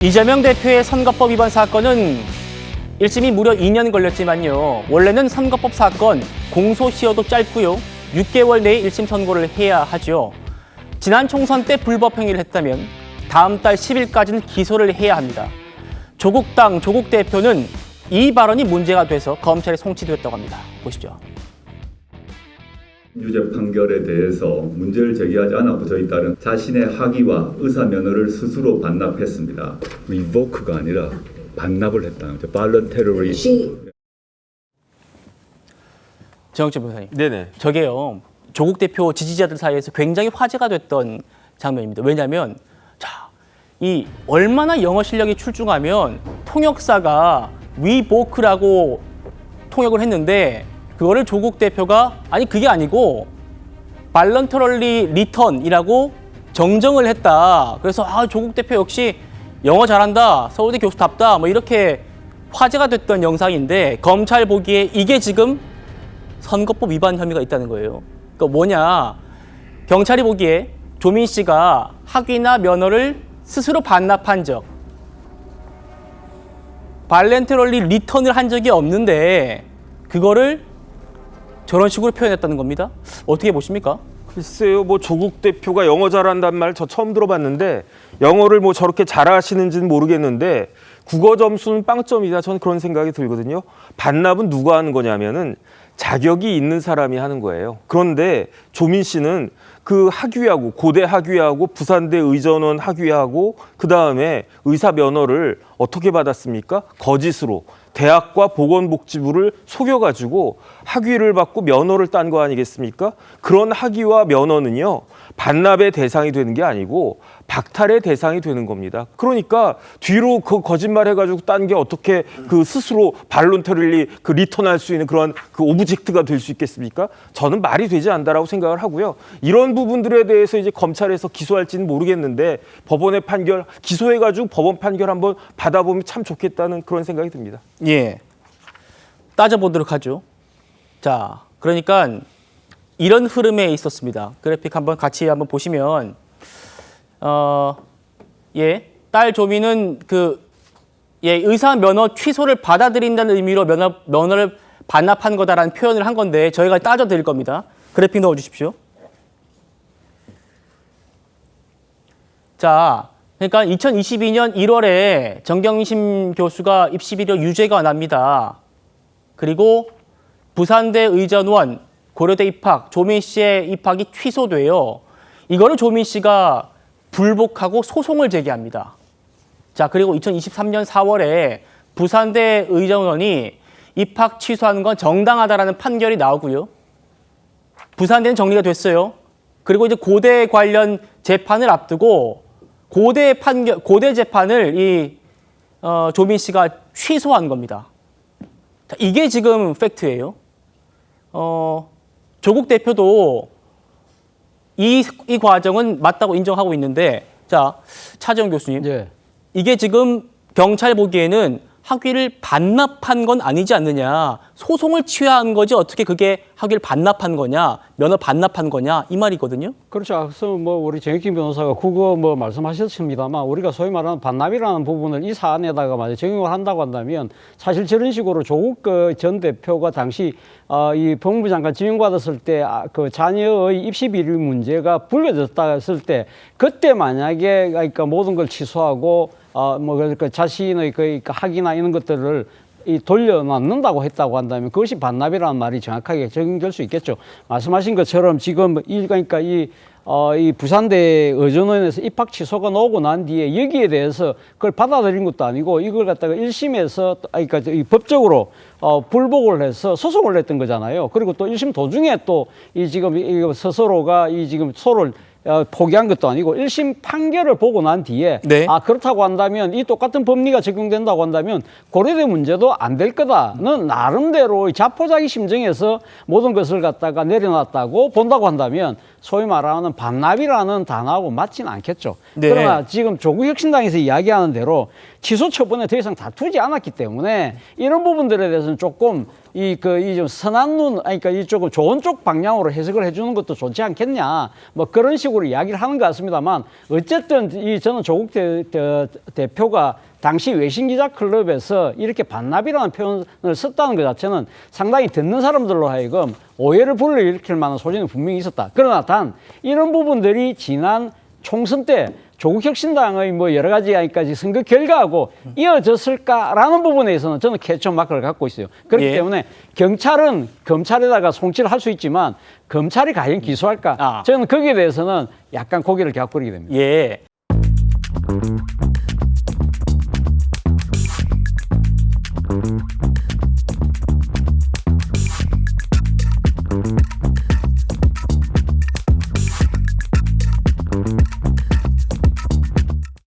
이재명 대표의 선거법 위반 사건은 1심이 무려 2년 걸렸지만요. 원래는 선거법 사건 공소시효도 짧고요. 6개월 내에 1심 선고를 해야 하죠. 지난 총선 때 불법 행위를 했다면 다음 달 10일까지는 기소를 해야 합니다. 조국 대표는 이 발언이 문제가 돼서 검찰에 송치되었다고 합니다. 보시죠. 유죄 판결에 대해서 문제를 제기하지 않았고 저희 딸은 자신의 학위와 의사 면허를 스스로 반납했습니다. 리보크가 아니라 반납을 했다는 거죠. 발런테러리. 정영철 변호사님. 네네. 저게요. 조국 대표 지지자들 사이에서 굉장히 화제가 됐던 장면입니다. 왜냐하면 이 얼마나 영어 실력이 출중하면 통역사가 위보크라고 통역을 했는데 그거를 조국 대표가 아니 그게 아니고 발런터럴리 리턴이라고 정정을 했다. 그래서 조국 대표 역시 영어 잘한다. 서울대 교수답다. 뭐 이렇게 화제가 됐던 영상인데 검찰 보기에 이게 지금 선거법 위반 혐의가 있다는 거예요. 그러니까 뭐냐? 경찰이 보기에 조민 씨가 학위나 면허를 스스로 반납한 적, 발렌테럴리 리턴을 한 적이 없는데 그거를 저런 식으로 표현했다는 겁니다. 어떻게 보십니까? 글쎄요, 뭐 조국 대표가 영어 잘한다는 말 저 처음 들어봤는데 영어를 뭐 저렇게 잘하시는지는 모르겠는데 국어 점수는 빵점이다. 저는 그런 생각이 들거든요. 반납은 누가 하는 거냐면은 자격이 있는 사람이 하는 거예요. 그런데 조민 씨는 그 학위하고 고대 학위하고 부산대 의전원 학위하고 그다음에 의사 면허를 어떻게 받았습니까? 거짓으로 대학과 보건복지부를 속여가지고 학위를 받고 면허를 딴 거 아니겠습니까? 그런 학위와 면허는요 반납의 대상이 되는 게 아니고 박탈의 대상이 되는 겁니다. 그러니까 뒤로 그 거짓말 해가지고 딴 게 어떻게 그 스스로 발론터릴리 그 리턴할 수 있는 그런 그 오브젝트가 될 수 있겠습니까? 저는 말이 되지 않다라고 생각을 하고요. 이런 부분들에 대해서 이제 검찰에서 기소할지는 모르겠는데 법원의 판결 기소해가지고 법원 판결 한번 받아보면 참 좋겠다는 그런 생각이 듭니다. 예, 따져보도록 하죠. 자, 그러니까 이런 흐름에 있었습니다. 그래픽 같이 보시면 딸 조민은 의사 면허 취소를 받아들인다는 의미로 면허를 반납한 거다라는 표현을 한 건데 저희가 따져 드릴 겁니다. 그래픽 넣어 주십시오. 자, 그러니까 2022년 1월에 정경심 교수가 입시 비리 유죄가 납니다. 그리고 부산대 의전원 고려대 입학, 조민 씨의 입학이 취소돼요. 이거를 조민 씨가 불복하고 소송을 제기합니다. 자, 그리고 2023년 4월에 부산대 의전원이 입학 취소하는 건 정당하다라는 판결이 나오고요. 부산대는 정리가 됐어요. 그리고 이제 고대 관련 재판을 앞두고 고대 재판을 조민 씨가 취소한 겁니다. 자, 이게 지금 팩트예요. 조국 대표도 이 과정은 맞다고 인정하고 있는데, 자, 차재원 교수님, 예. 이게 지금 경찰 보기에는 학위를 반납한 건 아니지 않느냐, 소송을 취하한 거지 어떻게 그게 학위를 반납한 거냐, 면허 반납한 거냐 이 말이거든요. 그렇죠. 앞서 우리 정익진 변호사가 국어 말씀하셨습니다만 우리가 소위 말하는 반납이라는 부분을 이 사안에다가 만약 적용을 한다고 한다면 사실 저런 식으로 조국 전 대표가 당시 이 법무부 장관 지명받았을 때 그 자녀의 입시 비리 문제가 불거졌다 했을 때 그때 만약에 그러니까 모든 걸 취소하고 그러니까 자신의 그 학위나 이런 것들을 돌려놓는다고 했다고 한다면 그것이 반납이라는 말이 정확하게 적용될 수 있겠죠. 말씀하신 것처럼 지금 그러니까 이 부산대 의전원에서 입학 취소가 나오고 난 뒤에 여기에 대해서 그걸 받아들인 것도 아니고 이걸 갖다가 1심에서 그러니까 이 법적으로 불복을 해서 소송을 냈던 거잖아요. 그리고 또 1심 도중에 또 지금 스스로가 지금 소를 포기한 것도 아니고 1심 판결을 보고 난 뒤에 네. 그렇다고 한다면 이 똑같은 법리가 적용된다고 한다면 고려대 문제도 안 될 거다는 나름대로 자포자기 심정에서 모든 것을 갖다가 내려놨다고 본다고 한다면 소위 말하는 반납이라는 단어하고 맞지는 않겠죠. 네. 그러나 지금 조국혁신당에서 이야기하는 대로 취소 처분에 더 이상 다투지 않았기 때문에 이런 부분들에 대해서는 조금 좀 선한 눈, 아니, 그러니까 이쪽을 좋은 쪽 방향으로 해석을 해주는 것도 좋지 않겠냐, 뭐 그런 식으로 이야기를 하는 것 같습니다만, 어쨌든 저는 조국 대표가 당시 외신기자 클럽에서 이렇게 반납이라는 표현을 썼다는 것 자체는 상당히 듣는 사람들로 하여금 오해를 불러일으킬 만한 소지는 분명히 있었다. 그러나 단 이런 부분들이 지난 총선 때 조국혁신당의 뭐 여러 가지까지 선거 결과하고 이어졌을까라는 부분에서는 저는 캐쳐 마크를 갖고 있어요. 그렇기 예. 때문에 경찰은 검찰에다가 송치를 할 수 있지만 검찰이 과연 기소할까? 저는 거기에 대해서는 약간 고개를 갸웃거리게 됩니다. 예.